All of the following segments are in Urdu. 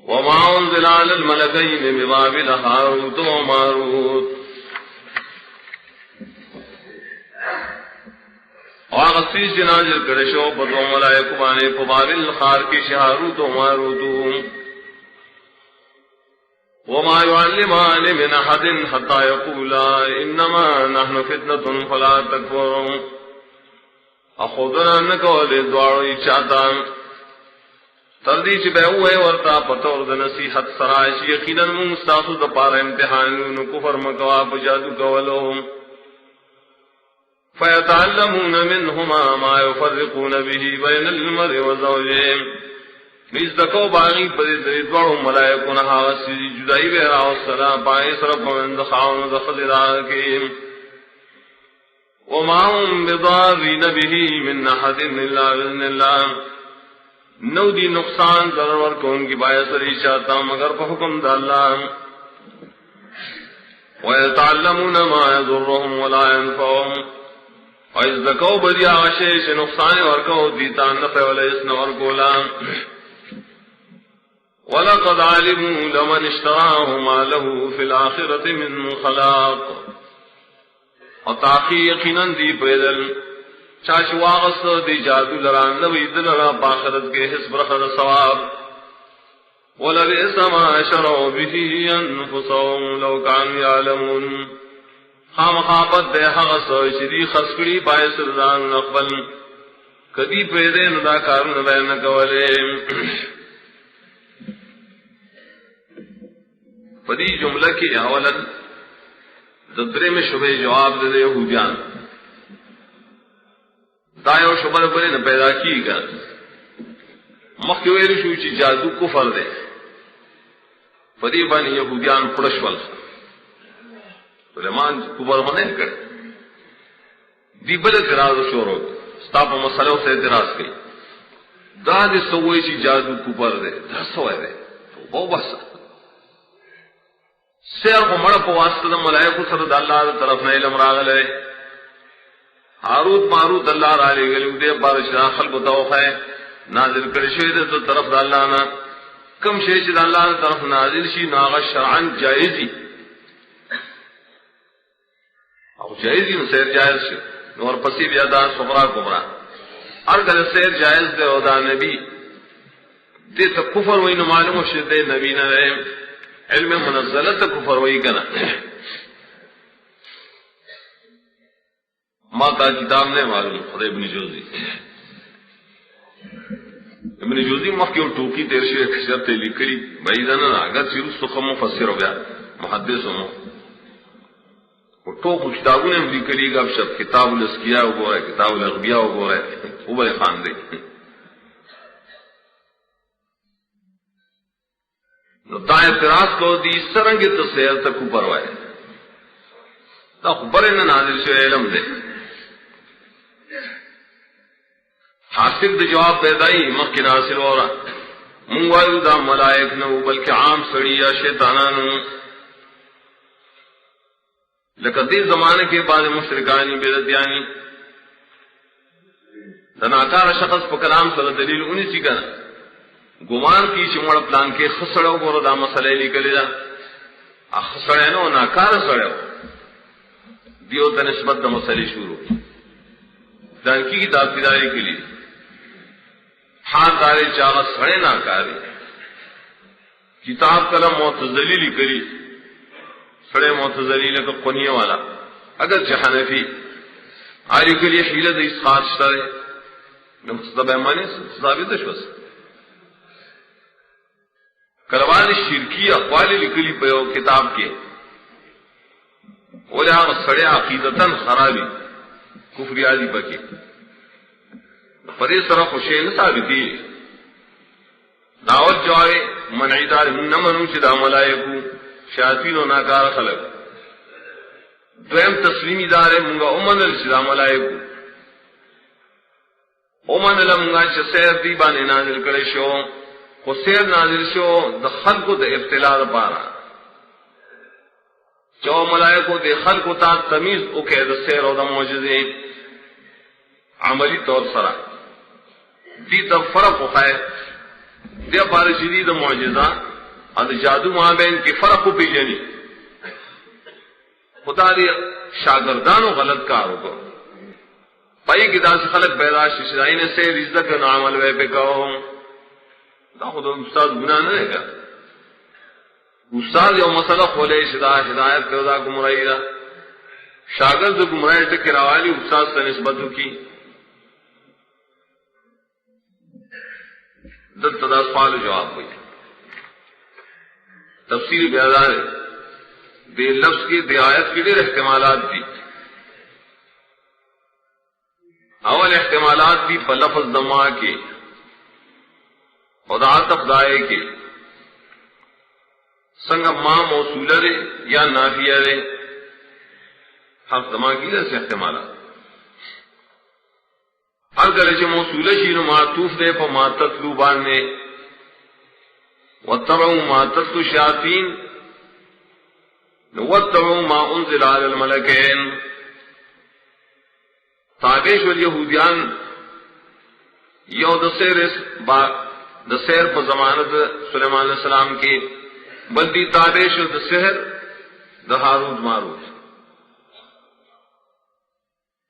وما انزل على الملكين ببابل هاروت وماروت واغسی جنازل کرشو پتو ملائکو بانے پبابل خار کی شہاروت و ماروت وما يعلمان من احد حتى يقولا انما نحن فتنة فلا تكفر اخودنا نکول دوارو چاہتا تردی چی بے ہوئے ورطا پتور دا نصیحت سرائش یقینا مستاسو دا پار امتحانون کفر مکوا بجادو کولو فیتعلمون منهما ما يفرقون به بین المرء وزوجه نیز دکو باغی پدی دوارو ملائکو نحا غسی جدائی بہرا والسلام پائے صرف من دخاون دخل راکیم وما هم بضارین به من احد الا باذن اللہ نو دی نقصان ضرور کو ان کی باعث سری چاہتا مگر پر حکم دا اللہ وَيَتَعَلَّمُونَ مَا يَضُرُّهُمْ وَلَا يَنفَعُهُمْ اور اس دکو بدیا عشیش نقصان ورکو دیتا نفع ولیسن ورکولا وَلَقَدْ عَلِمُوا لَمَنِ اشْتَرَاهُ مَا لَهُ فِي الْآخِرَةِ مِنْ خَلَاقٍ اور تاقی یقیناً دی پیدل چاچ واغس دی جادو لران نوی دلرا باخرت کے حسب رخد ثواب وَلَبِئْسَ مَا شَرَوْا بِهِ أَنفُسَهُمْ لَوْ كَانُوا يَعْلَمُونَ خامخابت دے حغس شدی خسکڑی باعث رضان اقبل کدی پیدے ندا کارن بین کولے پدی جملہ کی اولا ددرے میں شبہ جواب دے یہودیان دایو شبہ بلے نہ پیدا کی گا مخیویر شوچی جادو کفر دے پدی بانی یہودیان پڑشول علمان کفر ہونے کر دی بل اعتراض شورو ستاپ مسئلہ سے اعتراض کی دا دی سوئی چی جادو کفر دے دا سوئی دے وہ بس سیر کو مڑ پو واسطہ ملائکو سرد اللہ دا طرف نے علم راغل ہے ہاروت ماروت اللہ را لے گلی دے بارشنا خلق توخ ہے نازل کرشوی دے تو طرف دا اللہ نا کم شیش دا اللہ دا طرف نازل شی ناغا شرعن جائزی او جائزی نو سیر جائز شی نور پسی بیادا صغرا کبرا ارگر سیر جائز دے او دا نبی دے تا کفر وی نو معلوم شد دے نبی نہ رہے علم منزلت کفر وی کنا ماتا کتاب نے معلوم خدا ابن جوزی ابن جوزی مخی اور ٹوکی تیر شو ایک شرط لکلی بعیدانا اگر چیروس تو خم مفسر ہو گیا محدث ہوں وہ ٹوک کتابوں نے لکلی گا شب کتاب الاسکیاء ہو گو رہا ہے کتاب الاغبیاء ہو گو رہا ہے وہ بڑے خان دے دا اعتراض کو دی سرنگی تصویر تک اوپر وائے دا خبر نہ نازل شو علم دے حاصل دا جواب پیدائی مخی ناصر ہو رہا منگوائیو دا ملائک نو بلکہ عام سڑی یا شیطانانو لکہ زمانے کے بعد مشرکانی بیدتیانی دا ناکار شخص پا کلام صلی دلیل انہی سی کنا گمان کی چمڑ پلان کے خسڑو گورو دا مسئلہ لکلی دا خسڑے نو ناکار سڑو دیو تا نسبت دا مسئلہ شروع دانکی کی دادیداری کے لیے ہاتھ دارے چاہا سڑے ناکاری کتاب کلم معتزلی لکلی سڑے معتزلی لکا قنیہ والا اگر جہنفی آئی کے لیے حیلت اس خاص شترے مصطبہ مانے ثابت شوز کلوان شرکی اقوالی لکلی پیو کتاب کے اولیاء سڑے عقیدتاً خرابی کفری آدھی پکی پدے سرا خوشین ثابتی دعوت جوارے منعی دار نمنو چی دا ملائکو شیاطین و ناکار خلق دویم تسلیمی دارے منگا امن الچدا ملائکو امن المنگا چی سیر دیبانے نازل کرے شو خو سیر نازل شو دا خلقو دا ابتلاء دا پارا جو ملائکو دے خلقو تا تمیز اکے دا سیر و دا معجزے عملی طور سرا دی تا فرق اخائے دیا پارا شدید معجزہ اد جادو مابین کی فرق کو پیجنی خدا دی شاگردانو غلط کارو کو پئی کی داس خلق پیدا ششرائی نے سے رزق نہ عمل وے پہ کہو دا خود استاد گناہ نہ ہے استاد یو مسئلہ کھولے ہدایت پیدا گمراہی دا شاگرد گمراہی سے کراوالی استاد سے نسبت کی دل تدا سوال جواب ہوئی تفسیر بیان بے لفظ کی دعایت کے لیے احتمالات دی اول احتمالات دی پر لفظ دما کے خدا تفدائے کے سنگ ماں موصولہ رے یا نافیہ رے حرف دما کی جیسے احتمالات ہر گرج موصولہ شین معطوف دے پر ماتتلو بانے وَاتَّبَعُوا مَا تَتْلُو الشَّيَاطِينُ وَاتَّبَعُوا مَا أُنزِلَ عَلَى الْمَلَكَيْنِ تابعش والیہودیان یو دسیر پر زمانت سلیمان علیہ السلام کی بلدی تابعش دسہر دہاروت ماروت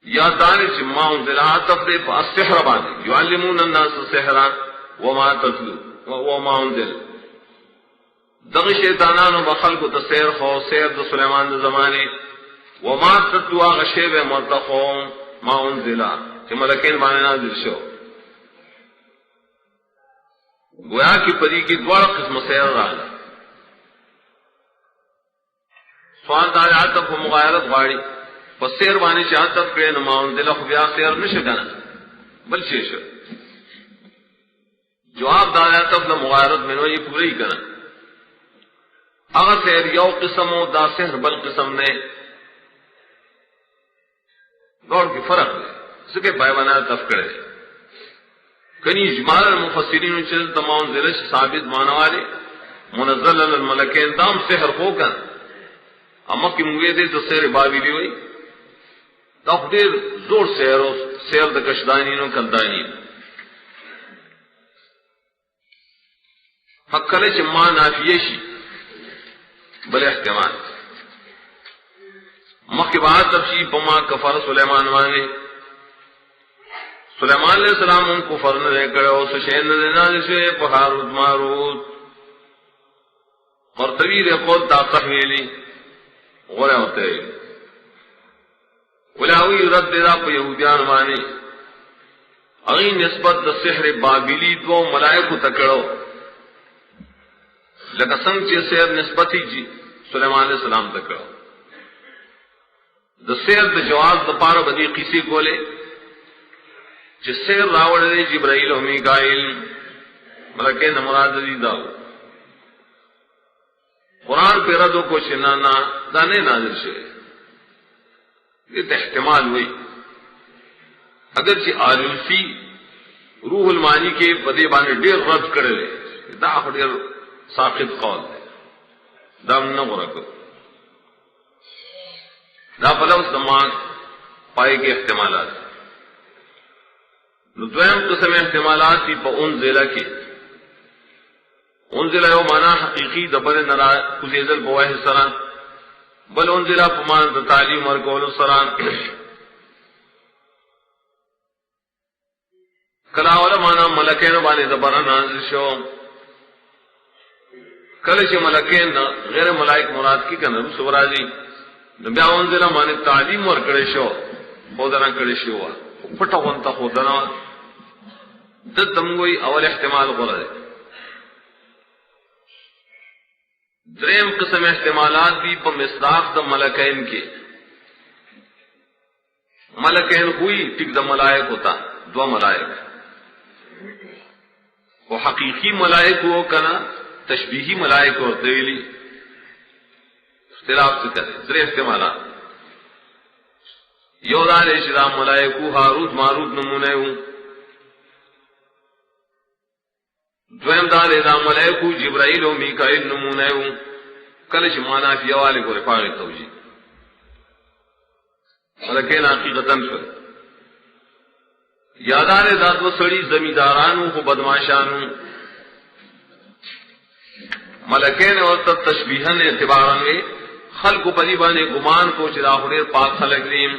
یا دانش ما انزل عاطف دے پا السحر بانے یعلمون الناس السحران وما تتلو وما انزل دغ شیطانانو بخلقو تسیر خو سیر د سلیمان د زمانے وما تتلو آغا شیب مرتخو ما انزلا کہ ملکین بانے نازل شو گویا کی پری کی دوار قسم سیر رانا سوال دار عاطف و مغایرت غاڑی پس سیر بانے چاہ عاطف کرے نما انزلا خو بیا سیر نشکنا بل شیش جواب دار عاطف نہ مغایرت میں نو یہ پوری کرنا اگر سیر یو قسم و دا سحر بل قسم نے دور کی فرق ہے سکے پائیوانا تفکڑے کنی اجمال المفسرین چل تمام ذلش ثابت مانا والے منزل الملکین دام سحر ہو کر اما کی موے دے تو سیر بابی بھی ہوئی تقدیر زور سیر دا کشدانین و کندانین حق کلے چما نافیشی بل احتمال مخبات تفشی پما کفر سلیمان وانے سلیمان علیہ السلام ان کو فرن رہ کرے اس شین نازل سے پہاروت ماروت اور طویل خود تا تحویلی غرہ ہوتے ولاوی رد دا پہ یہودیان وانے اغی نسبت دا سحر بابلی دو ملائکو تکڑو لکہ سنگ چی سیر نسبتی جی سلیمان علیہ السلام تکڑو دا سیر دا جواز دا پارا بدی قیسی کولے چی سیر راوڑ دے جبرائیل و میکائیل ملکے نمراد دی داو قرآن پہ ردو کو چنانا دانے نازل شئے یہ احتمال ہوئی اگرچہ آلوسی روح المانی کے بدے بانے دیر رد کرے لے دا دیر ساقط قول ہے دام نہ غرقو دا پلوس دماغ پائے کے احتمالات دویم قسم احتمالات تھی پا انزلہ کے انزلہ یو مانا حقیقی دبر نرا کزیزل بواہ سران بل انزلہ پا مانا دا تعلیم ورکول سران کلاولا مانا ملکین بانے دبر نازل شو کلچ ملکین غیر ملائک مراد کی کنا رسو راجی بیا انزلہ مانے تعلیم ورکڑے شو خودنا کڑے شو پٹا غنطا خودنا دد دمگوئی اول احتمال قرآن دریم قسم احتمالات بھی پا مصداق دا ملکین کے ملکین ہوئی ٹک دا ملائک ہوتا دو ملائک وہ حقیقی ملائک ہو کنا تشبیہی ملائک ہوتے لی اختلاف سے کرے درے احتمالات یودان اشرام ملائکو ہاروت ماروت نمونے ہوں دویم دار ادا ملائکو جبرائیل و میکائیل نمونے ہوں کلش مانا فی اوالے کو رفاق توجی ملکین حقیقتاً شد یادار ذات و سڑی زمیدارانوں کو بدماشانوں ملکین اور تب تشبیہن اعتبارن وی خلق پدی بانے گمان کو چدا خدیر پاک خلق دیم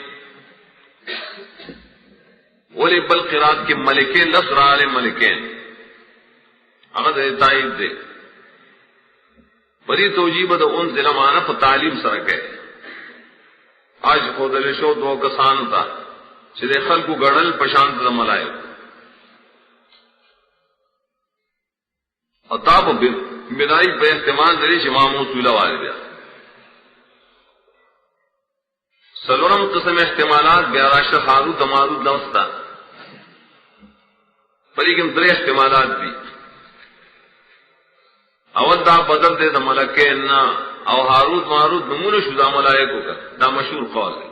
ولی بل قرات کے ملکین لفظ رالے ملکین اگر تائید دے بری توجیب دا ان ظلمانہ پا تعلیم سرکے آج خودل شو دو کسان تا چدے خلقو گڑل پشانت دا ملائک اتاب بنائی پہ احتمال دلی شمام اصولہ والے دیا سلورم قسم احتمالات بیاراشت حاروت ماروت لوستا پریکم در احتمالات دی اول دا بدل دے دا ملکین نا او حاروت ماروت نمون شدا ملائکو کا دا مشہور قول ہے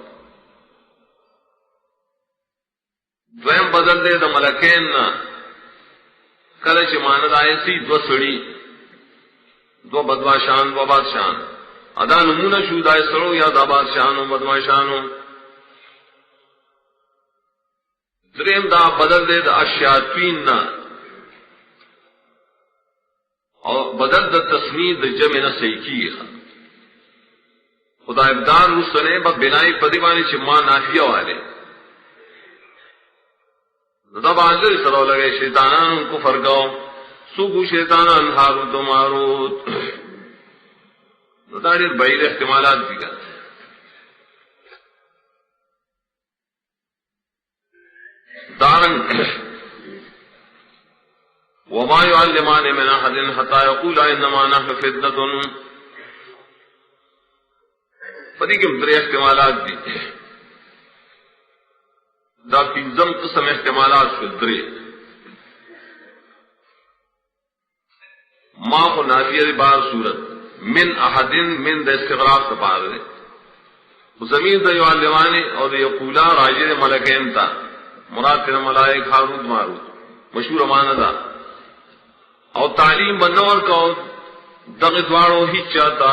دویم بدل دے دا ملکین نا کلچ ماند آئیسی دو سڑی دو بدماشان دو بادشان ادا نمونہ شود آئے سڑو یا دا بادشانو بدماشانو دریم دا بدل دے دا الشیاطین نا اور بدل دا تسنید جمع نہ صحیح کی خدا ابدان رسنے با بنائی پدیبانی چھ ماں نافیہ والے دب آنجر سرو لگے شیطانان کو فرگاؤ سوگو شیطانان حاروت و ماروت داریر بعید احتمالات بھی گا دارن وما يعلمان من احد حتى يقول انما نحن فتنة پدی کے مدر احتمالات دی دا پنزم قسم احتمالات فدری ما کو نافیہ بار صورت من احدن من دا استغراق تپار دے زمین دا یعلمانی اور یقولا راجر ملکین تا مراد تینا ملائک حاروت ماروت مشہور اماندا اور تعلیم بنور کا دغدوارو ہی چاہتا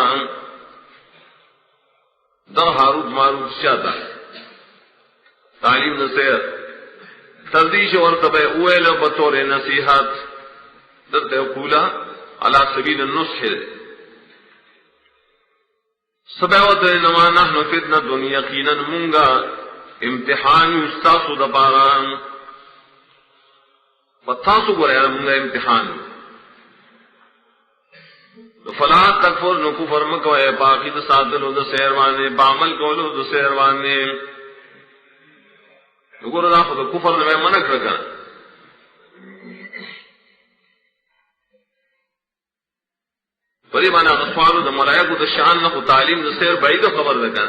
در حاروت ماروت چاہتا تعلیم نصیحت تردیش اور طبع اویل بطور نصیحت در تقولا علی سبیل النصح سبعوت انما نحن فتنة یقینا منگا امتحان استاسو دپاران پتاسو گرے منگا امتحان فلا تکفر نو کفر مکوئے باقی دا ساتلو دا سیروانے بعمل کولو دا سیروانے نگو دا خود کفر نوے منک رکھا پری مانا غصوالو دا ملائکو دا شان نخو تعلیم دا سیر بعید خبر رکھا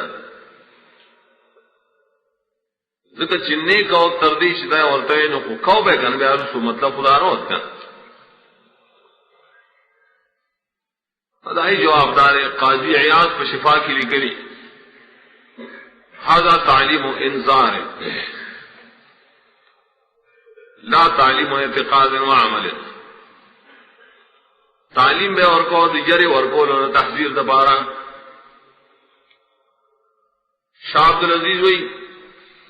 ذکر چننے کا تردیش دا ورطوئے نخو کھو بے کن بے عرصو مطلب خدا روت کن ادائی جواب دار قاضی عیاض پر شفا کی لکلی هذا تعلیم و انذار لا تعلیم و اعتقاد و عمل تعلیم بے ورکو دیجر ورکو لنا تحذیر دبارا شاہ عبدالعزیز ہوئی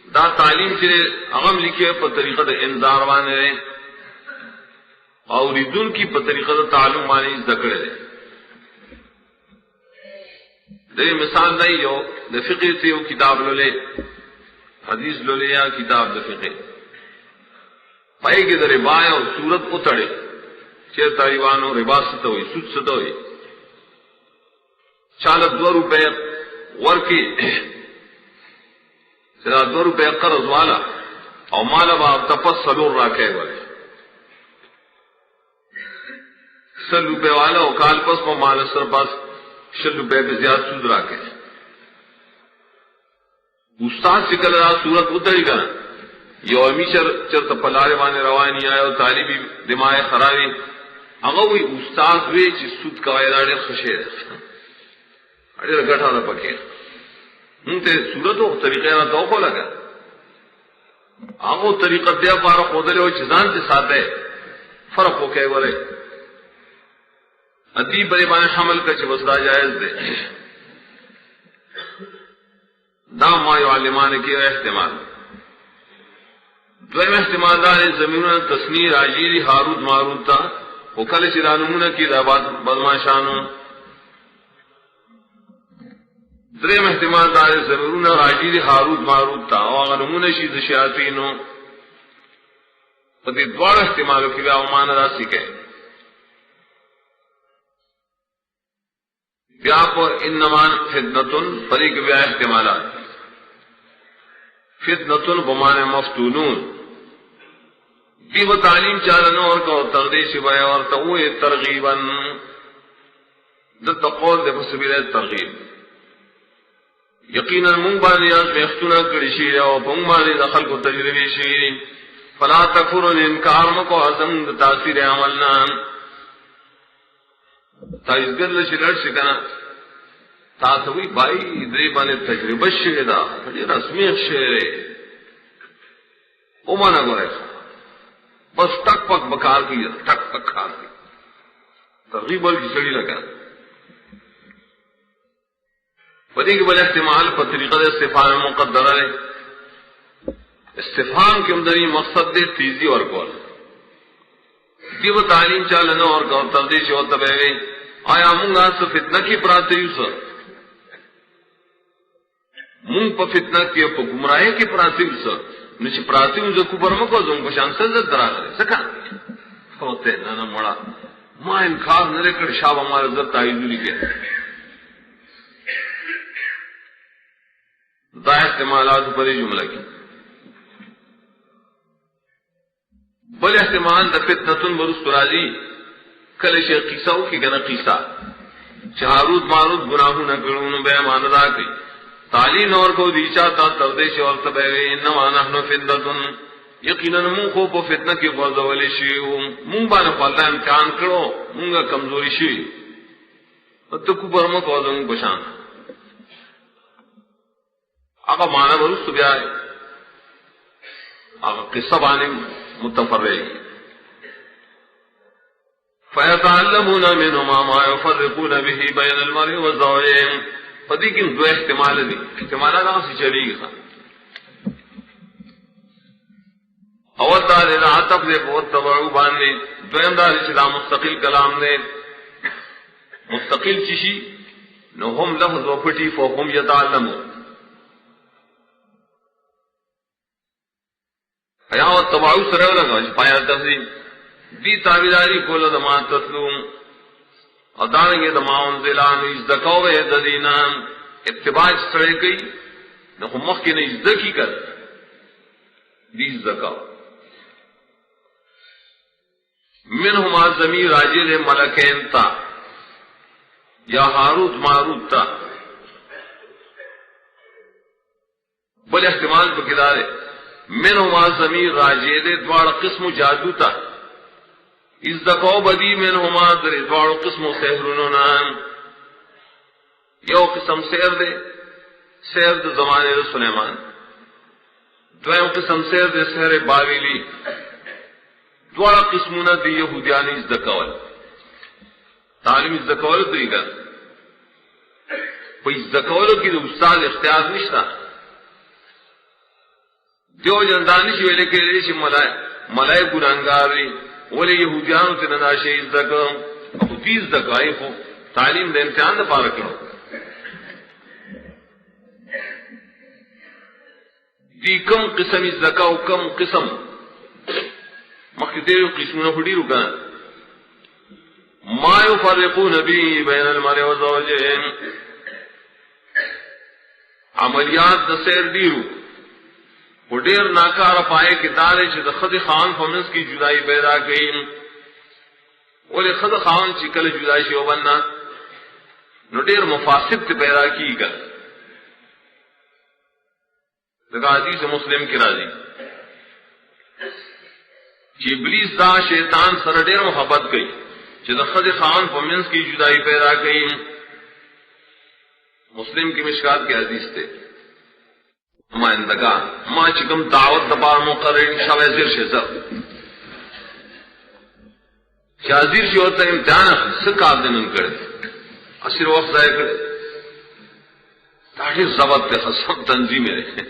دا تعلیم چلے اغم لکھے پر طریقہ دا انذار وانے رہے اور ردن کی پر طریقہ دا تعلیم وانے ذکر رہے دے مثال نہیں جو دے فقہ سے وہ کتاب لو لے حدیث لو لے یا کتاب دے فقہ پائے کہ دے ربا اور صورت اتڑے چیر تاریوانو ربا ستا ہوئی سود ستا ہوئی 2 روپے ورکی سرا 2 روپے قرض والا اور مالا با تپس سلور راکے والے 100 روپے والا اور کال پس کو مال سر پاس 100 روپے پہ زیادہ سود راکے استاد سے کل رہا صورت اتری گا یہ امیشر چرت پلارے وانے روانی آئے اور طالبی دماغ خرابی اگر وہی استاد ہوئے چی سود کوائے راڑے خوشے رہے اڑے گٹھا نہ پکے انتے صورت ہو طریقے نہ تو کو لگا آگو طریقہ دیا پارا خودلے ہو چیزان سے ساتھ ہے فرق ہو کے بولے ادیب بڑے بانے حمل کا چبسدا جائز دے دام ما یعلمان کی احتمال دویم احتمال دار زمینوں تسنیر آجیری حاروت ماروت تا وکل چرانمون کی دابات بدماشانو دریم احتمال دار ضرورون راجی دی حاروت ماروت تا او اغا نمون شید شیاطینو پتی دوار احتمالو کی بیا امان را سکے بیا پر انمان فتنتن پریک بیا احتمالات فتنتن بمان مفتونون دیو تعلیم چالنو اور کو تردیش بیا اور توئے ترغیباً دتا قول دے بسبیل ترغیب یقیناً مونگ بانی از میختونا کرشی او پونگ بانی دخل کو تجربی شی فلا تکفرن انکار مکو عظم دا تاثیر عملنا تا ازگر لشی لڑ سکنا تا سوی بائی دری بانی تجربه شی دا فجر اسمیخ شیرے او مانا گو رہا بس ٹک پک بکار کی ٹک پک کھار کی ترغیب بل کی سڑی لگا بدی کے بل احتمال پر طریقہ استفہام مقدرہ ہے استفہام کے اندری مقصد دے تیزی اور کول دیو تعلیم چالنا اور گور تردیش اور تبیوے آیا مونگا سا فتنہ کی پراتیو سا مونگ پا فتنہ کی پا گمراہی کی پراتیو سا نچی پراتیو زا کبر مکو زنگ پشان سزد درا کرے سکا ہوتے نانا مڑا ما انکار نرکڑ شاب ہمارا زر تائیدو لی گیا دا احتمالات پر جملہ کی بل احتمال دا فتنتن برست راجی کل شیخ قیساو کی گنا قیسا چہارود مارود گناہو نکرون بے مان دا کی تعلیم اور کو دیچا تا تردیش اور تبیوے انما نحن فتنتن یقیناً مون خوب و فتنہ کی غرزولی شیو مون بانا فاللہ امکان کرو مونگا کمزوری شیو تکو برمک وزنگ بشان آقا مانا برست بیائے آقا قصہ بانے متفرعی فیتعلمون منہما ما یفرقون به بین المرء والزوجین فدی کن دو احتمال دی احتمالات آن سی چلی گا اول دار اذا عطف دے بہت تبعو باندے دویم دار چلا مستقل کلام دے مستقل چشی نو ہم لفظ و پٹی فوقم یتعلمون حیاء و تبعو سرے لگا پایا تفضیل دی تابداری کولا دما تطلوم اور دانگے دما انزلان ازدکاو ازدینان اتباع سرے گئی نخو مخی نے ازدکی کر دی ازدکاو منہما زمیر راجل ملکین تا یا حاروت ماروت تا بل احتمال بکدارے منہما زمیر راجل دوار قسم جادو تا ازدکاو بدی منہما در دوار قسم سحرنونان یو قسم سیر دے سیر دے زمانے دے سلیمان دویم قسم سیر دے سحر باویلی دوارا قسمونا دی یہودیانی ازدکاول تعلیم ازدکاول طریقہ پہ ازدکاولو کی دو استاد اختیار نشتا دیو جندانش ویلے کے لئے چھ ملائے گنانگاری ولی یہودیانو تنناشے ازدکاو ابو دی ازدکائی خو تعلیم دے امتحان دا پارکلو دی کم قسم ازدکاو کم قسم مخی دیو قسمنا پھڑی رکا ما یفرقون بی بین المرء والزوجین عملیات دا سیر دیرو وہ دیر ناکار پائے کتارے چھے دا خد خان فمنس کی جدائی پیدا گئی ولی خد خان چی کل جدائی شیو بننا نو دیر مفاسد تے پیدا کی گل لگا حدیث مسلم کی راضی چی ابلیس دا شیطان سر دیر محبت گئی چی دا خد خان فمنس کی جدائی پیدا گئی مسلم کی مشکات کی حدیث تے ما اندگا ما چکم دعوت دبار مقرر شاہ وزیر شیزر شازیر شی ہوتا امتحان سکار دنن کرے اصیر وقت ضائع کرے تاکہ ضبط تے سب تنظیم رہے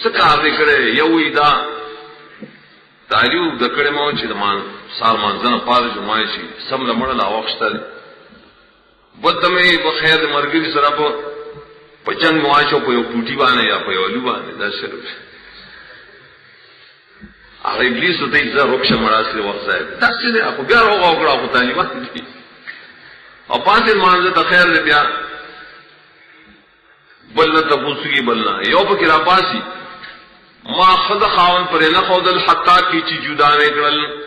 سکار دے کرے یوئی دا تعلیو دکڑے مو چې مان سال مانځنه پاره جمعه شي سم لمړ لا وخت بدمه په خیر مرګي سره په جنگ واچو په یو ټوټي باندې یا په یو لو باندې دا شروع هغه ابلیس ته یې زه روښه مراسل وخت ځای تاسو نه اكو بیا وګړو په طالبان دي او پاتې مانځه ته خیر دې بیا بلنه تاسو کی بلنا یو په کې را پاسي ما خد خاون پر نه خودل حتا کی چې جدا نه کړل.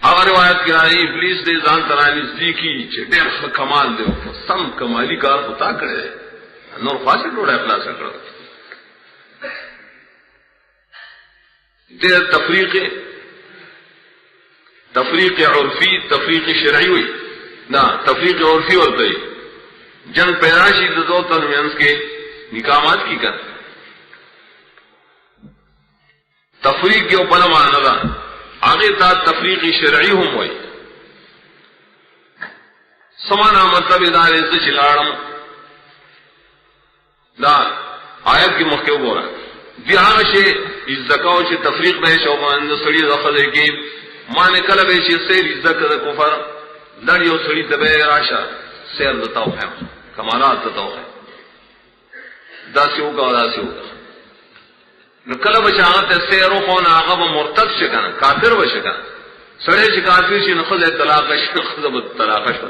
اگر روایت کی رائی ابلیس دے ځان ترانی نزدیکی چې ډېر کمال دی سم کمالی کار ہوتا کړي نور خاصه ټوړه اخلاص کړو دې تفریق عرفی تفریق شرعی وي نا تفریق عرفی ورته جنگ پیدائشی دو تنمینس کے نکامات کی کر تفریق کے اوپر مانا آگے تا تفریق شرعی ہوں ہوئی سمانا مطلب ادارے سے چلاڑم دا آیت کی مخیو بورا بیہاں شے ازدکاو شے تفریق بے شوبان سڑی رفضے کی مانے کلب شے سیر ازدک دا کفر لڑیو سڑی تبے راشا سیر دتاو ہے کمالات دتاو ہے دا سی ہوگا دا سی ہوگا نکل بچاغت سیرو خون آغا با مرتد شکن کافر بشکن سڑے چی کافر شی نخذ طلاقش نخذ طلاقش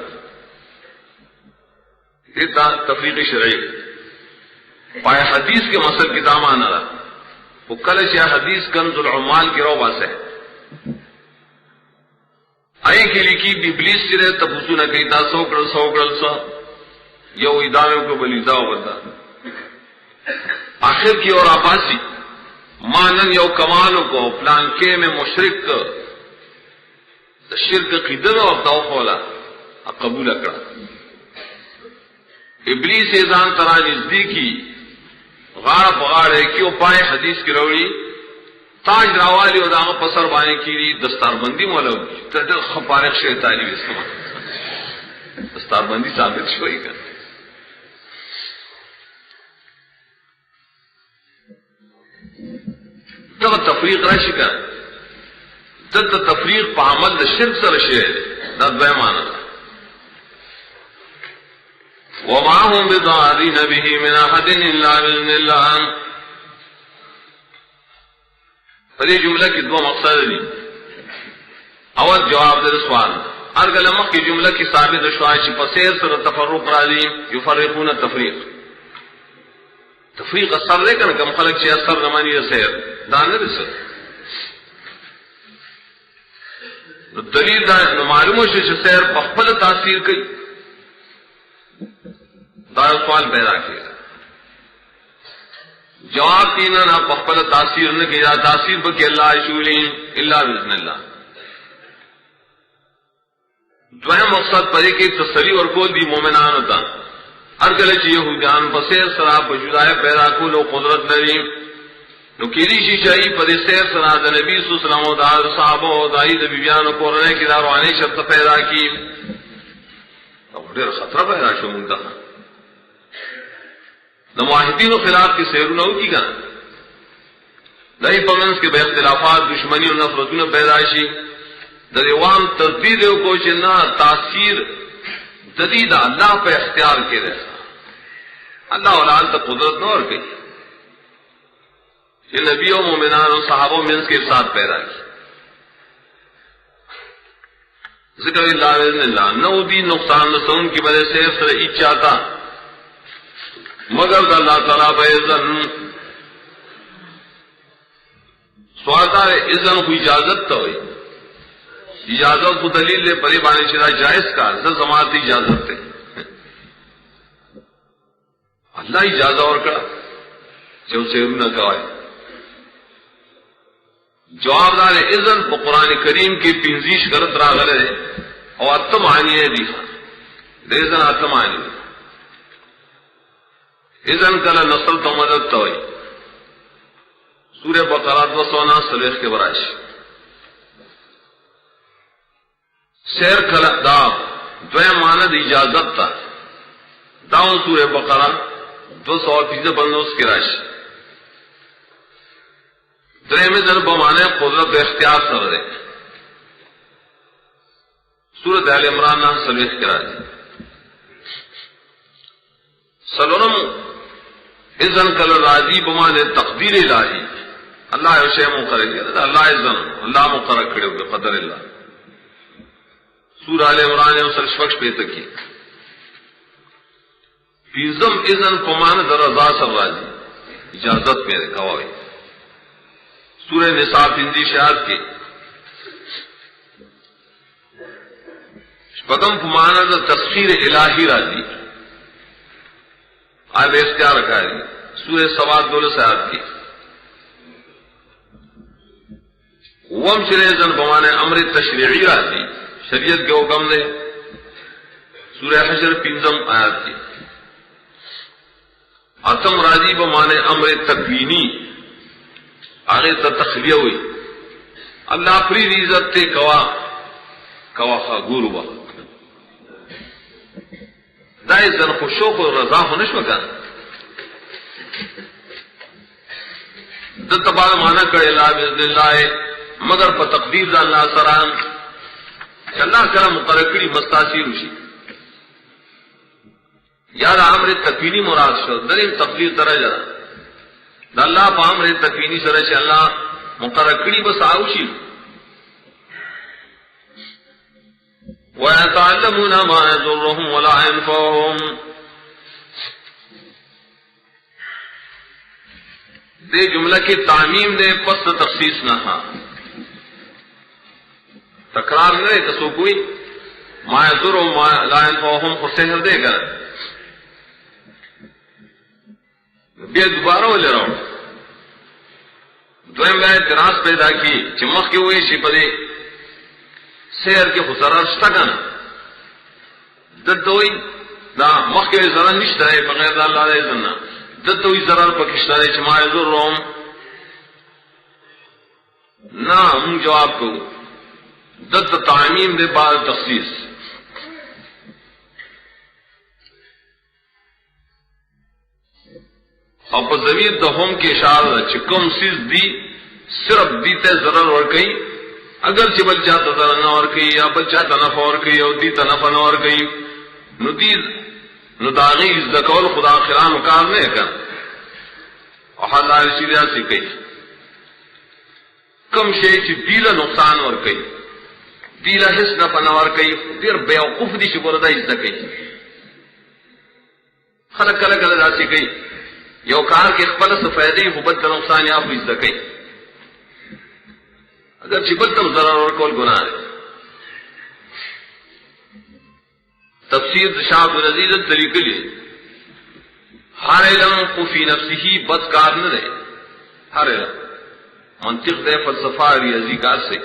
یہ تفریق شرعی پائے حدیث کے مسئل کی دامان رہا وہ کلش یا حدیث کنز العمال کی رو باس ہے آئی کے لکی ابلیس چرے تبوسو نہ کہتا سوکڑل سا یو ادامے کو بلیتا ہو بتا آخر کی اور آپاسی مانن یو کمالوں کو پلان کے میں مشرک شرک قدر و افتاو خولا قبول اکڑا ابلیس ایزان ترا نزدیکی غار بغار ہے کیوں پائے حدیث کی روڑی تاج راوالی اور داغ پسر بانے کی دستار بندی مولا خپارق شیطانی بسما دستار بندی ثابت شوئی کر جب تفریق راشی کر جب تفریق پا عمل دا شرک سر شئے دا دوئے مانا وما هم بضارين به من احد الا باذن الله فدی جملہ کی دو مقصد دی اول جواب دے سوال ارگل مخ کی جملہ کی ثابت شوائش پسیر سر تفرق راضی یفرقون تفریق اثر لے کر کم خلق چی اثر نمانی سیر دانے رسل دلیل دا معلوم ہو چی سیر پخپل تاثیر کی دا سوال پیدا کیا جواب تینا نہ پخپل تاثیر نہ کیا تاثیر بکی اللہ شولین اللہ بزن اللہ دوہم مقصد پدے کی تسلی اور کول دی مومنان ہوتا ہر گلے چی یہودیان پسیر سرا پجدائے پیدا کولو قدرت نریم نو کیلی شی چاہی پدے سیر سرا دا نبی صلی اللہ علیہ وسلم دا صحابہ و دائی دا بیبیانو کورنے کی داروانی شرط پیدا کی دیر خطرہ پیدا شو منگتا دا معاہدین و خلاف کی سیرون ہو کی گا نہیں پمنس کے بے اختلافات دشمنی و نفرتون پیدائشی دا دیوان تردید کو چنا تاثیر جدید اللہ پہ اختیار کے رہا اللہ اولاد تا قدرت نور گئی یہ نبی و مومنان و صحابہ منس کے ساتھ پیدا کی ذکر اللہ بزن اللہ نو دی نقصان رسون کی وجہ سے سر ایچ چاہتا مگر اللہ تعالیٰ بے سوالتا ہے اذن کو اجازت تو ہوئی اجازت کو دلیل لے پری بانی چرا جائز کا زماعت اجازت ہے اللہ اجازت اور کڑا جو سیرو نہ کہائے جواب دار اذن کو قرآن کریم کی پنزیش غلط راغل ہے اور اتم آنی ہے دیکھا اذن اتم آنی اذن کلا نسل تو مدد تو ہوئی سورہ بقرہ 269 کے برائش سیر کلا دا دوے ماند اجازت تا داؤں سورہ بقرہ 230 بندوس کی راش درہم ذن بمانے قدرت اختیار سر دے. سورۃ آل عمران سلویخ کرا دی سلونم اذن کل راضی بمانے تقدیر الہی اللہ شے مقرر کیا اللہ اذن اللہ مقرر کرے بقدر اللہ. سورہ آل عمران سر شپکش پہ تکی پیزم اذن بمانے در رضا سر راضی اجازت میرے گواہی. سورہ نساء پندی شہاد کی شپکم بمانے در تسخیر الہی راضی آئے اختیار رکھا ہے. سورہ سواد دولس آیات کی وم شریزن بمانے امر تشریعی راضی شریعت کے حکم دے. سورہ حشر پنجم آیات کی اتم راضی بمانے امر تکوینی آگے تخلیہ ہوئی اللہ پری عزت تے کوا گورو با دائے زن خوشو کو رضا ہونش مکان دت بار مانا کرے اللہ بإذن اللہ مگر پا تقدیر دا اللہ سران اللہ کرا مقرقی مستاثیر ہوشی یاد عامر تکوینی مراد شد درین تقدیر طرح جا دا اللہ پا عامر تکوینی سرچ اللہ مقرقی بس آوشی وَيَتَعَلَّمُونَ مَا يَضُرُّهُمْ وَلَا يَنفَعُهُمْ. دے جملہ کی تعمیم دے پس تخصیص نہ ہاں تکرار نہ کسو کوئی ما يضرهم ما لا ينفعهم خسہر دے گا بیا دوبارہ ہو لے رہا ہوں دویم میں اعتراض پیدا کی چمخ کی ہوئی شی پدے سیر کے خسرار شتگن ددوئی دا مخ کے ضرر نشتہ ہے بغیر دا اللہ علیہ ذنہ ددوئی ضرر پکشتہ ہے چما يضرهم نا ہم جواب کو دد تعمیم دے بعد تخصیص اور پر ضمیر دہم کے اشارہ چکم سیز دی صرف دیتے ضرر ورکی اگر چی بل چاہتا ضرر نہ ورکی یا بل چاہتا نفع ورکی یا دیتا نفع نہ ورکی نداغی ازدکول خدا خران مکار نہیں کن اور حال آرسی دیا سی کئی کم شئی چی دیلا نقصان ورکی دیلا حس نفع نہ ورکی دیر بیوقوف دی شکردہ ازدکی خلق کلک اللہ سی کئی یو کار کے خپل سفیدی خوبت کا نقصان یا خوش دکئی اگر چبت تم ضرر اور کول گناہ ہے. تفسیر شاہ عبد العزیز طریقے لیے ہر علم کو فی نفسی بدکار نہ رہے ہر علم منطق دے فلسفہ ریاضی کار سے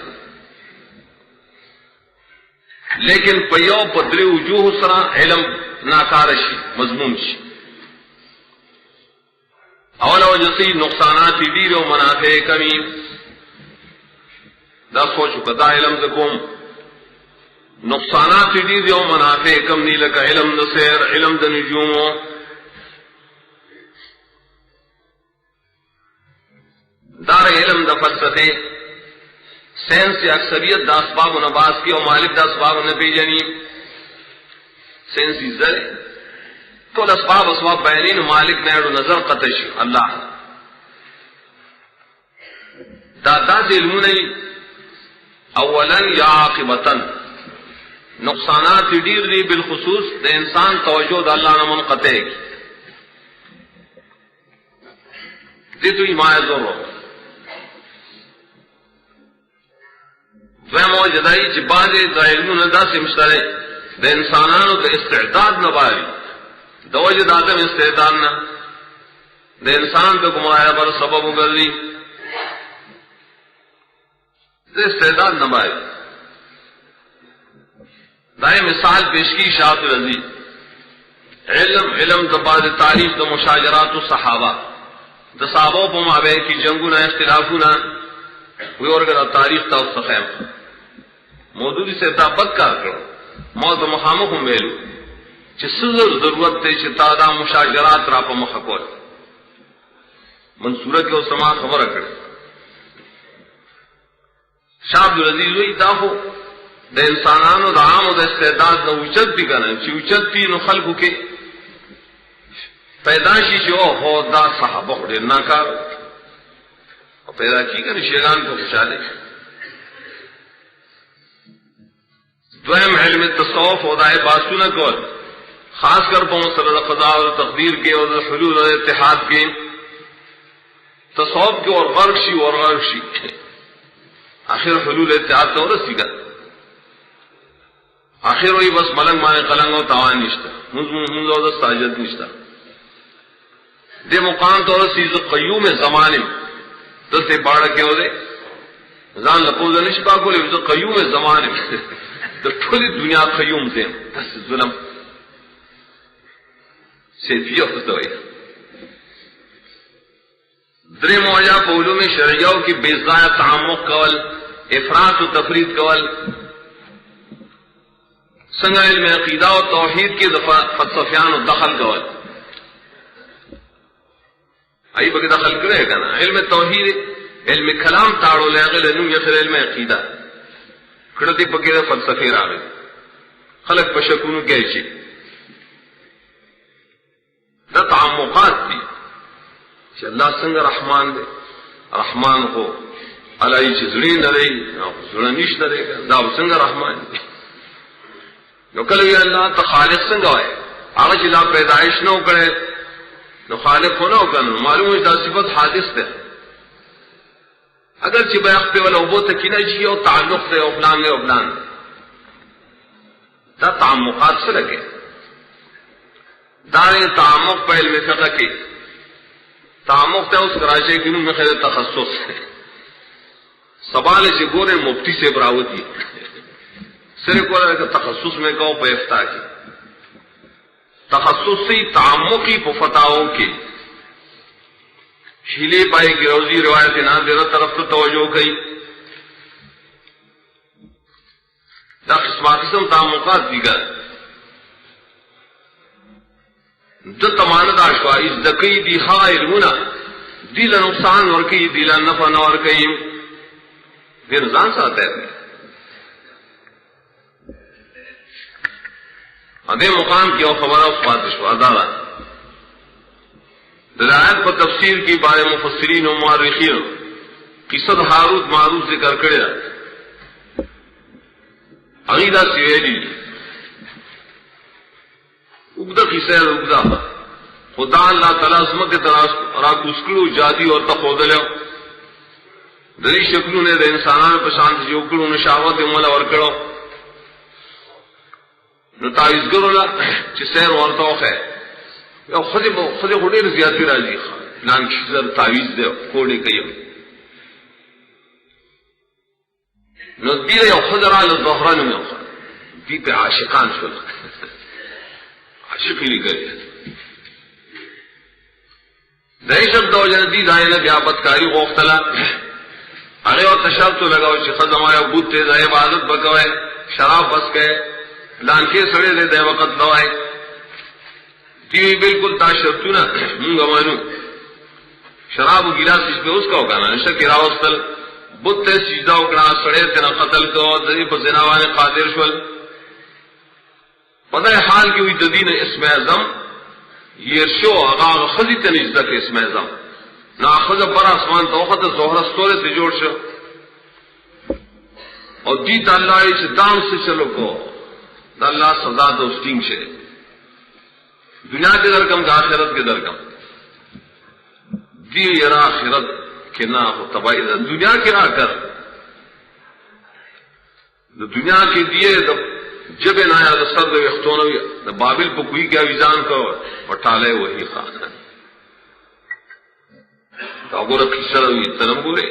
لیکن پیو بدلے وجوہ سرا علم ناکارشی مضمون شی اولا وجسی نقصانات دیر و منافع کمی دا سوچو کدا علم دکوم نقصانات دیر و منافع کم نہیں لکا علم دا سیر علم دا نجوم دار علم دا فلسفے سینس یا اکثریت دا اسباب و نباس کی و مالک دا اسباب و نبی جنی سینسی زر تو اسباب بیانین مالک نیڑو نظر قطش اللہ دادا سے علم نہیں اولا یا عاقبتن نقصانات دیر دی بالخصوص دے انسان توجہ دا اللہ نہ منقطع کی دی تو ایمان ضرور دویم وجدائی چی بعد دا علم ندا سے مشترے دے انسانانو دا استعداد نباری دو وجد آدم استعداد نہ دے انسان پہ گمراہ پر سبب گردی دے استعداد نہ بھائی دائیں مثال پیش کی شاعت العزیز علم دباد تعریف دا مشاجرات و صحابہ دا صحابوں پہ مابین کی جنگونا اختلافونا ہوئی اور اگر تاریخ تا اس خیم موجودی سے دا بدکار کرو موت مخامخ میلو چی سزر ضرورت تے چی تا دا مشاجرات را پا مخکول منصورت کے اسما خبر کرے شاہ عبدالعزیز وی دا خو د انسانانو د عامو د استعداد نو اوچت دی کنه چې اوچت دی نو خلقو کې پیداشی چې او هو دا صحابه ډېر ناکار او پیدا کی کنه شیطان کو خوشاله. دویم علم تصوف او دای باسونه کول خاص کر په مسله قضاء او تقدیر کې او حلول او اتحاد کې تصوف کې اور غرق شي آخر حلول اتحاد تو رسیدہ آخر وہی بس ملنگ مانے قلنگ و تاوان نشتا منذ و ساجد نشتا دے مقام تو رسید قیوم زمانے دستے باڑا کے ہو دے زان لپوز نشپا کو لے قیوم زمانے تو ٹھولی دنیا قیوم دے بس ظلم سیفیہ ہوتا ہوئی درے موجہ پولو میں شرعیوں کی بیزائے تعمق کول افراط و تفرید کول سنگ علم عقیدہ و توحید کے فلسفیان و دخل کول آئی بکی دخل کرے گا نا علم توحید علم کلام تاڑو لیغل انو یخر علم عقیدہ کڑتی پکی دا فلسفی راگل خلق پشکونو گئے چی دا تعمقات دی کہ اللہ سنگ رحمان دے رحمان کو علائی چی زڑی نرے زڑا نیش نرے دا سنگ رحمان دے نو کلوی اللہ تا خالق سنگ آئے آگا چی لا پیدائش نو کرے نو خالق کو نو کرنے معلوم ہے دا صفت حادث دے اگر چی بیاق پہ والا عبو تکینہ چی او تعلق دے افلان دے افلان دے دا تعمقات سے لگے دارے تعمق پہ علم فقہ کی تعمق تے اس کراچے کی میں خیر تخصص ہے سوال سے گورے مفتی سے براوتی سر کو تخصص میں کہو پہ افتاح کی تخصص سے تعمقی فتاوں کی ہیلے پائے کی روزی روایت نادرہ طرف تو توجہ گئی دا قسم تعمقات دیگر جو تماند آشوائی دکی دی ہا علمنا دل نقصان ورکی دل نفع نہ ورکی پھر رضان ساتھ ہے ادے مقام کی اور خبر اس بات ادارہ دلائل پر تفسیر کی بارے مفسرین و معرخین قصد ہاروت معروف ذکر کرے عقیدہ سویلی اگدہ قصہ اگدہ خدا اللہ تعالیٰ عظمت راکوسکلو جادی اور تخودلو دلی شکلوں نے دے انسانان پشانت جو کلو نشاوت مولا ورکڑو نو تعویزگرو لا چی سیر ورطاوخ ہے یا خود خودی رضیاتی راجی لان کشتر تعویز دے کوڑی کئیو نو دیر یا خود را لزہران میں اخر دی پہ عاشقان شل عاشقی لی گئی دہشت دو جندی دائن بیابت کاری غوختلا اگے اور تشاب تو لگاو چی خد ہمارا بود تے دائے عبادت بکوئے شراب بس گئے لانکے سڑے دے دے وقت لوائے تیوی بالکل تا شرطونا مونگا مانو شراب و گلاس اس پہ اس کا ہوگانا نشک راوستل بود تے سجدہ اکڑا سڑے تینا قتل کو دری پر زناوان قادر شول پتہ حال کی ہوئی جدین اسم اعظم یہ شو اغاغ خزی تنجدہ کے اسم اعظم نا خز پر آسمان توقت زہر استورے تے جوڑ شو اور دیتا اللہ اس دام سے چلو کو دا اللہ سزا دوستینگ شے دنیا کے درکم کا آخرت کے درکم دی یرا آخرت کے نہ ہو تباہی دنیا کے آ کر دنیا کے دیے جب نہ یا سر دے اختون بابل پہ کوئی کیا ویزان کو پٹالے وہی خان گور کھسر ہوئی ترم گورے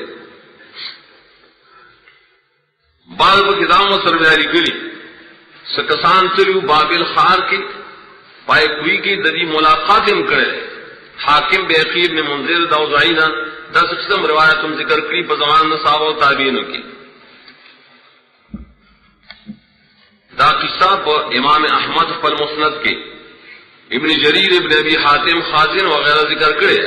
بال پہ کتاب و سربیاری گلی سکسان چلیو بابل خار کی پائے کوئی کی دری ملاقات کرے حاکم بحقیر نے منظر دوزائینا 10 قسم روایت تم ذکر کری پر زمان صحابہ و تابعینوں کی دا قصہ پر امام احمد پر مسند کے ابن جریر ابن ابی حاتم خازن وغیرہ ذکر کرے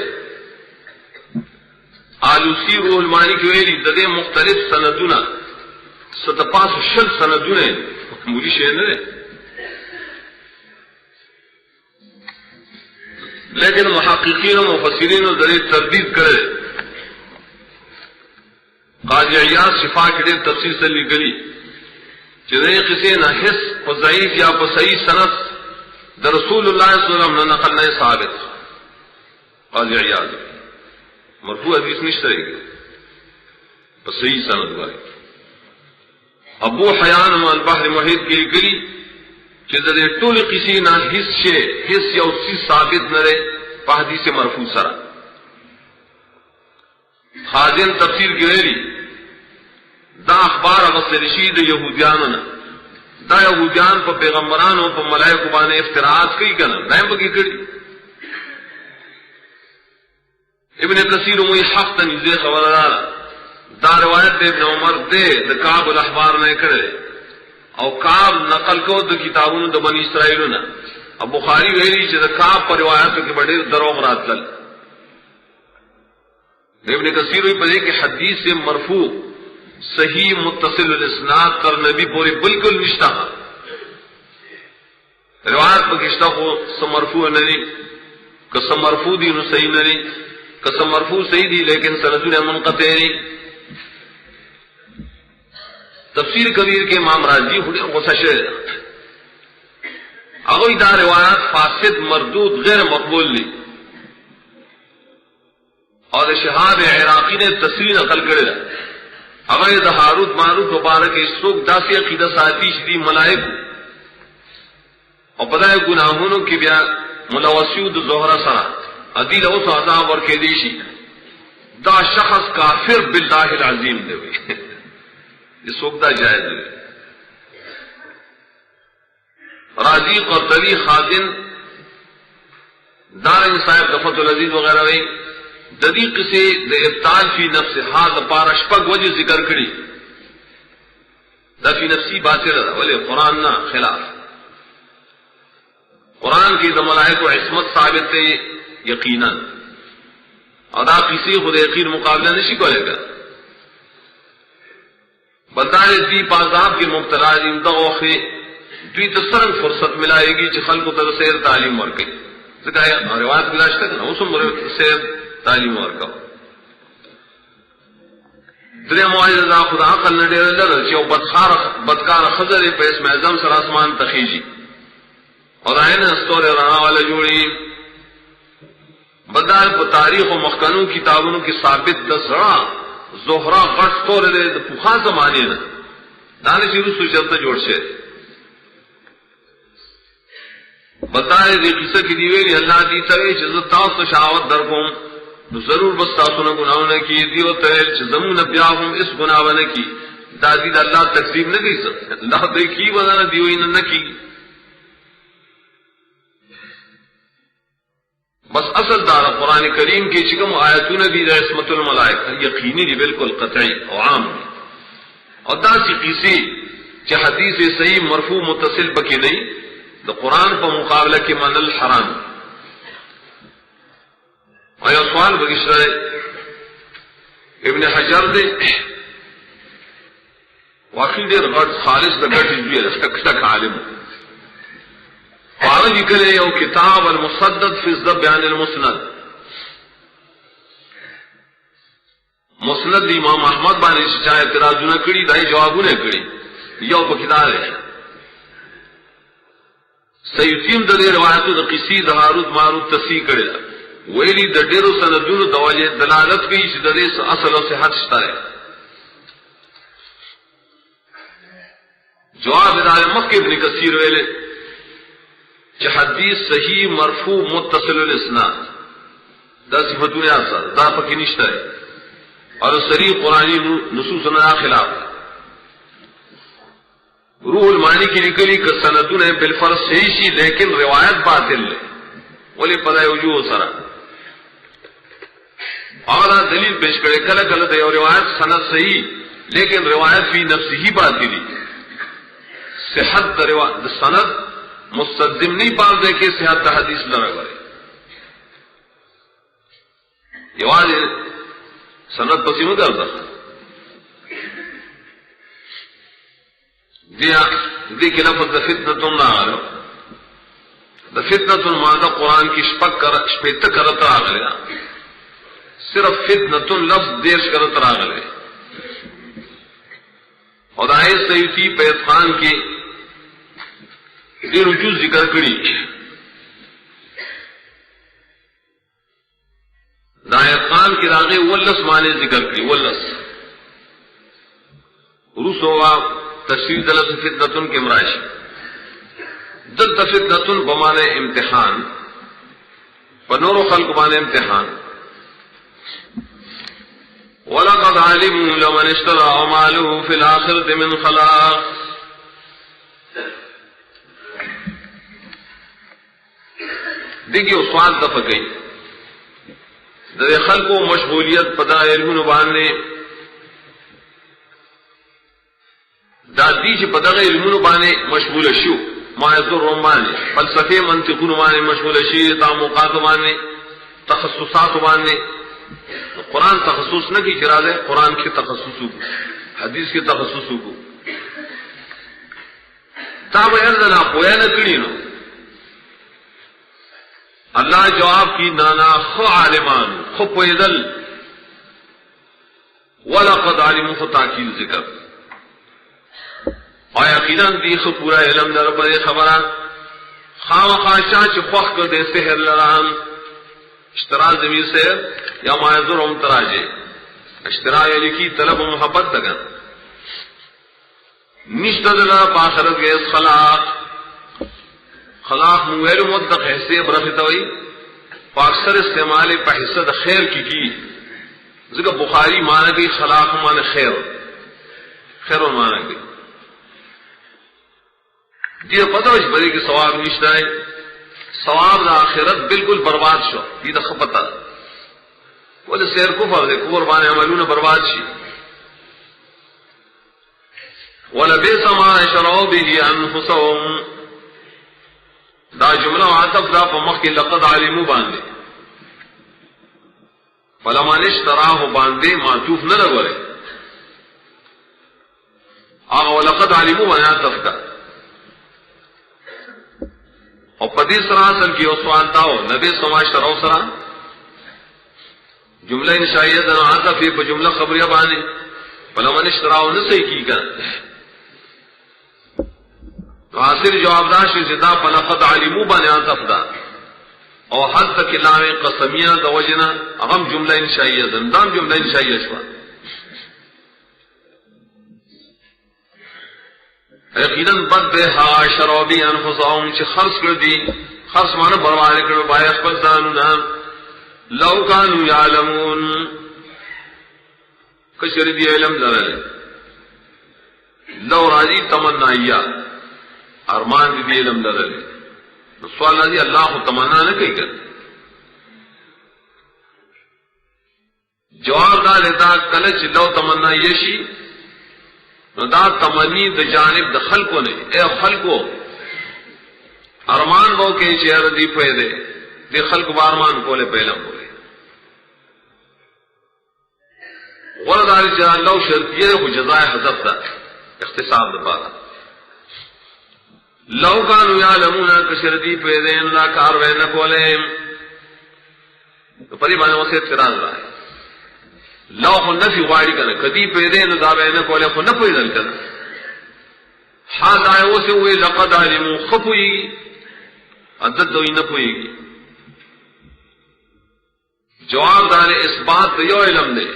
آلوسی روح المانی کی ویلی ددے مختلف سندنا ستپاس شل سندونه مولی شی نه ده. لیکن محققین و مفسرین و ذریعہ تردید کرے قاضی عیاض شفا کے دیر تفسیر سے لکلی چیزیں کسی نہ حس و ضعیف یا صحیح سند در رسول اللہ صلی اللہ علیہ وسلم نہ نقل نہ ثابت. قاضی عیاض مرفوع حدیث نشتے گی بس صحیح سند والے. ابو حیان البحر محیط کی لکلی چیزیں ټول کسی نہ حس یا اسی ثابت نہ رہے حدیث مرفوع سرا. خازن تفسیر گریلی دا اخبار اغسلشی دا یہودیان دا یہودیان پا پیغمبران و پا ملائکو بانے افتراعات کئی کنا نائم پکی کری. ابن کثیر موی حق تنیزے خبر دارا دا روایت دے ابن عمر دے دا کعب الاحبار نے کرے او کعب نقل کو دا کتابون دا بنی اسرائیلونا. اب بخاری ویلی چې د کعب پر روایتو کې ډېر دروغ راتلل. ابن کثیر وی په دې کې حدیث سے مرفوع صحیح متصل الاسناد تر نبی پوری بالکل نشتا. روایت پکې شته خو سم مرفوع نه دي که سم مرفوع دي نو صحیح نه دي که سم مرفوع صحیح دي لیکن سندونه منقطع دي. تفسیر کبیر کے امام راضی خود غصہ شعر اگوی دا روایات فاسد مردود غیر مقبول لی اور شہاب عراقی نے تصریح نقل کرے اگر دا ہاروت ماروت مبارک سوک داسی عقیدہ ساتھی شدی ملائک اور پتہ ہے گناہونوں کی بیا ملوثیود زہرہ سرا عدیل اوس عذاب اور کیدیشی دا شخص کافر باللہ العظیم دے ہوئی یہ سوک دا جائز دے. راضی قرطبی خازن دارنگ صاحب دفت العزیز وغیرہ وی ددیق سے د ابطال فی نفس ہاتھ پارش پگ وجہ ذکر کری دا فی نفسی باطل دا ولی قرآن نہ خلاف. قرآن کی دا ملائکہ و عصمت ثابت تے یقیناً ادا کسی خود یقین مقابلہ نشی کو لے گا. بندار دی پازاب کے مبتلا امدہ وقی دوی تسرنگ فرصت ملائے گی چی خلق تا سیر تعلیم ورکی سکایا روایت گلاش تک نا اسم سیر تعلیم ورکاو. درے معاید دا خدا عقل نڈیر لر چی او بدکار خضر پہ اسم اعظم سر آسمان تخیجی اور آئین استور رہا والا جوڑی بدار پا تاریخ و مخکنوں کتابوں کی ثابت دس رہا زہرہ غٹ طور دے پخا زمانے نا دانے چی رسو چلتا جوڑ سے بتائے دی قصہ کی دیویلی اللہ دیتا ہے چیز تاس تو شاوت در کم ضرور بس تاسونا گناہ نہ کی دیو تیل چیز زمون بیاہم اس گناہ نہ کی دادی دا اللہ تقسیم نہ کی سکتے اللہ دیکھی وزا نہ دیوئی نہ کی. بس اصل دارا قرآن کریم کی چکم آیتون دی دا عصمت الملائکہ یقینی دی بالکل قطعی و عام دی اور دا سی قیسی چی حدیث صحیح مرفوع متصل بکی نہیں دا قرآن پا مقابلہ کی من الحرام. آیا سوال بگش رہے ابن حجر دے واقعی دیر غرد خالص دا گرد جوئے تک عالم فارغ کرے یو کتاب المسدد فی الذب بیان المسند مسند امام احمد بانے چاہے اعتراض نہ کری دائی جوابوں نے کری یو پکدار ہے سیتیم د دې روایتو د قصې د هاروت ماروت تصحیح کړي ویلي د ډیرو سندونو د وجه دلالت کوي چې د دې اصل او صحت شته. جواب دار مکه ابن کثیر ویلي چې حدیث صحیح مرفوع متصل الاسناد دا صفتونه اثر دا پکې نشته اور صریح قرآنی نصوص نه خلاف. روح المانی کی نکلی کہ سندون بالفرض صحیح سی لیکن روایت باطل ہے ولی پدائے وجوہ سرا اور دلیل پیش کرے کل کل دے اور روایت سند صحیح لیکن روایت فی نفس ہی باطلی صحت سند مستدم نہیں پال دے کے صحت حدیث نہ کرے یہ سند پسیم کرتا دیا دیکھ لفظ دا فتنتن راغلو دا فتنتن مادہ قرآن کی شپیت کرت راغلے صرف فتنتن لفظ دیرش کرت راغلے اور آیت سیوتی پہ اتقان کی دیر رجوع ذکر کری دا اتقان کی راغے ولس مانے ذکر کری ولس روس ہوا تشریف دلس فتنتن کے مراش دل فتنتن بمانے امتحان بنور و خلق بانے امتحان وَلَقَدْ عَلِمُوا لَمَنِ اشْتَرَاهُ مَا فِي الْآخِرَةِ مِنْ خَلَاقٍ دیکھیے سوال دفع گئی در خلق و مشغولیت پدا علم باندھنے دادی چ پدا علم باندھے مشغول شو معاذ الرحمن فلسفے منطق باندھے مشغول شی تعمقات باندھے تخصصات باندھے قرآن تخصص نہ کی چرا دے قرآن کے تخصص کو حدیث کے تخصص کو تاب نہ پویا نہ کڑی نو اللہ جواب کی نانا خو عالمان خو پیدل ولقد علموا خو تاکید ذکر اور یقیناً دیخ پورا علم در پر خبران خواہ خواہ چ خوخ کر دے سحر لران اشترا زمین سے یا معذور ہم تراجے اشترا لکھی طلب و محبت تگن نشتدل باخرت گئے خلاق مویل مدق حصے برخت ہوئی پاکثر استعمال پہ حصد خیر کی ذکر بخاری مانا گئی خلاق مانا خیر خیر اور مانا گئی جی پتہ وش بری کے ثواب نشتا ہے ثواب دا آخرت بالکل برباد شو یہ دا خپتا وہ دا سیر کفر دے کفر بانے عملون برباد شی وَلَبِئْسَ مَا شَرَوْا بِهِ أَنفُسَهُمْ دا جملہ عاطف دا پمخ کے لقد علموا باندے فَلَمَنِ اشْتَرَاهُ باندے معطوف نہ لگورے آغا وَلَقَدْ عَلِمُوا بانے عاطف کا اور پدی سرا سن کی سوال تاؤ نبی سما شرو سرا جملہ انشائیہ دن عاطف پہ جملہ خبریہ بانے فلمن اشتراؤ نہ صحیح کی کر تو حاصل جواب داشت زدہ فلقد علموا بانے عاطف دا اور حد تک لام قسمیہ دا وجنا اغم جملہ انشائیہ دن دام جملہ انشائیہ شوا یقیناً بد بے ہا شرابی انفسهم چھ خرص کر دی خرص مانا بروانے کر بایا خبر دانونا لو کانو یعلمون کشر دی علم لرلے لو راجی تمنائیا ارمان دی علم لرلے سوال نازی اللہ کو تمنا نہ کہی کر جواب دا لیتا کلچ لو تمنا یشی دا تمنی د جانب د خلقو نے اے خلقو ارمان بو کے چہر دی پیدے دے خلق بارمان کو لے پہلا بولے وردار جان لو شرطیہ کو جزائے حذف دا اختصاب دا پارا لو کانو یعلمون کشردی پیدے اللہ کار وین کو لے تو پری بانے وسے اعتراض رہا ہے لو خو نفی غاڑی کرنے کدی پیدے نو دا بے نہ کولے خو نہ پیدل کرنے حال آئے وہ سے ہوئے لقد علموا خفوئی عدد دوئی نہ پوئی گی جواب دارے اس بات تو یو علم دے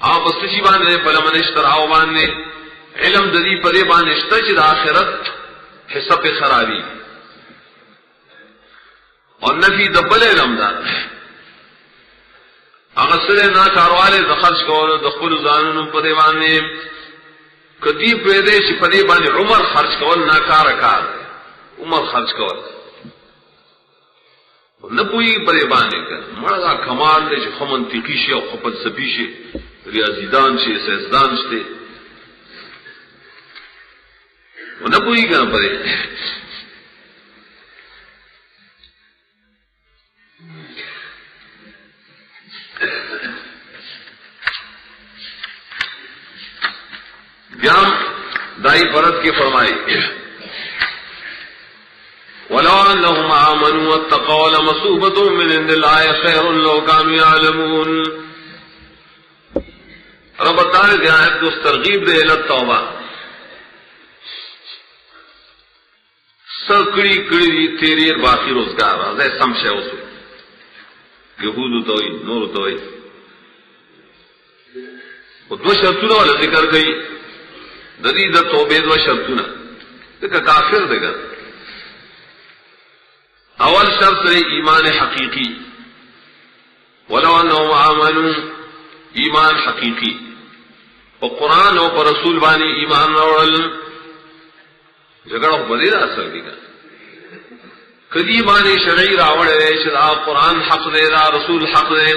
آپ استشی باندھے فلمن اشتراؤ باندھے علم ددی پدے باندھے اشتچ دا آخرت حصہ پہ خرابی اور نفی دبل علم دار اگر سرے نا کاروالے دخرش کو دخل زانون پدے باندھے کدی پیدے چی پدے باندھے عمر خرچ کول ناکار کار عمر خرچ کول نہ پوئی پدے باندھے کر مردا کمال دے چی خمن تیقی شے اور خپت سپی شے ریاضیدان شے سیزدان شے نہ پوئی کر پدے بیان دائی پرت کی فرمائی وَلَوْ أَنَّهُمْ آمَنُوا وَاتَّقَوْا لَمَثُوبَةٌ مِّنْ عِندِ اللَّهِ خَيْرٌ لَوْ كَانُوا يَعْلَمُونَ. رب تعالی کی آیت کو ترغیب دے الى توبہ. سکڑی کڑی تیری باقی روزگار ہے سمشے اس یہود تو ہی نور تو ہی وہ دو شرطوں والا ذکر گئی ددی د توبے دو شرطوں دیکھا کافر دے گا. اول شرط ہے ایمان حقیقی ولو انہم آمنوا ایمان حقیقی اور قرآن اور پر رسول بانی ایمان روڑل جگڑ بدی را اثر کی گا کدی ایمان شرعی راوڑے شدا قرآن حق دے دا رسول حق دے.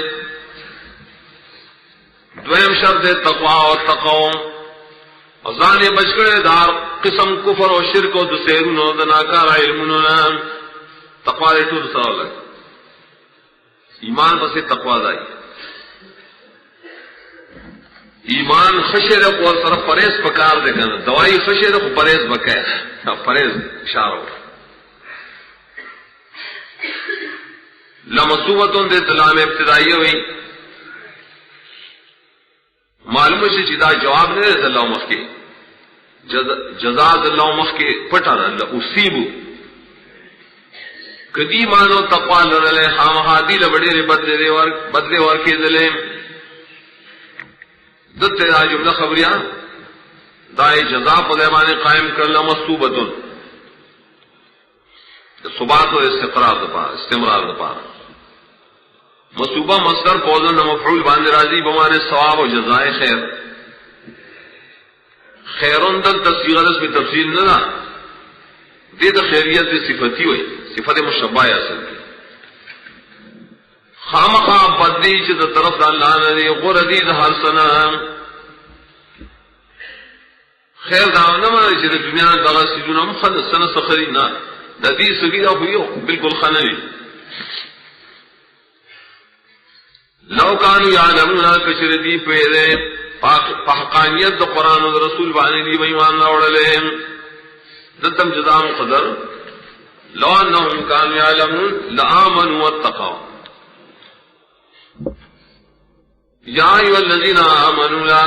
دویم شرط ہے تقوی اور تقوی اور ذانے بچکڑے دار قسم کفر و شرک و دسیرون و دناکار علمون تقوی دے تو دوسرا لگ ایمان پسے تقوی دائی ایمان خشیر کو طرف پریز پکار دے گا دوائی خشیر کو پریز بکے پریز اشارہ لمصوبتوں دے تلام ابتدائی ہوئی معلوم سے چیدہ جواب دے دے اللہ مخ کے جزاد اللہ مخ کے پٹا اللہ اصیبو کدی مانو تقوی لرلے خام حادی لبڑے بدلے ورکے دلے دتے دا جملہ خبریاں دائے جزا پدیمانے قائم کرنا مصوبتن ثبات و استمرار دپار مصوبہ مصدر قوزن مفعول باندھ راضی بمانے ثواب و جزائے خیر خیرون دل تصویر اس میں تفصیل نہ دے تو خیریت سے صفتی ہوئی صفت مشبہ اصل کی خامخواہ بدلی چھ طرف دا اللہ نے دی غردی دا ہر سنہ خیر دا نمانے چھ دنیا دا سجونا مخد سنہ سخری نا دا دی سگیدہ ہوئیو بالکل خنوی لو کانو یعلمونا کشر دی پیدے فحقانیت دا قرآن و رسول بانی دی بیمان راوڑلے دتم جزام قدر لو انہم کانو یعلمون لآمنوا واتقوا یا ایوہ الذین آمنوا لا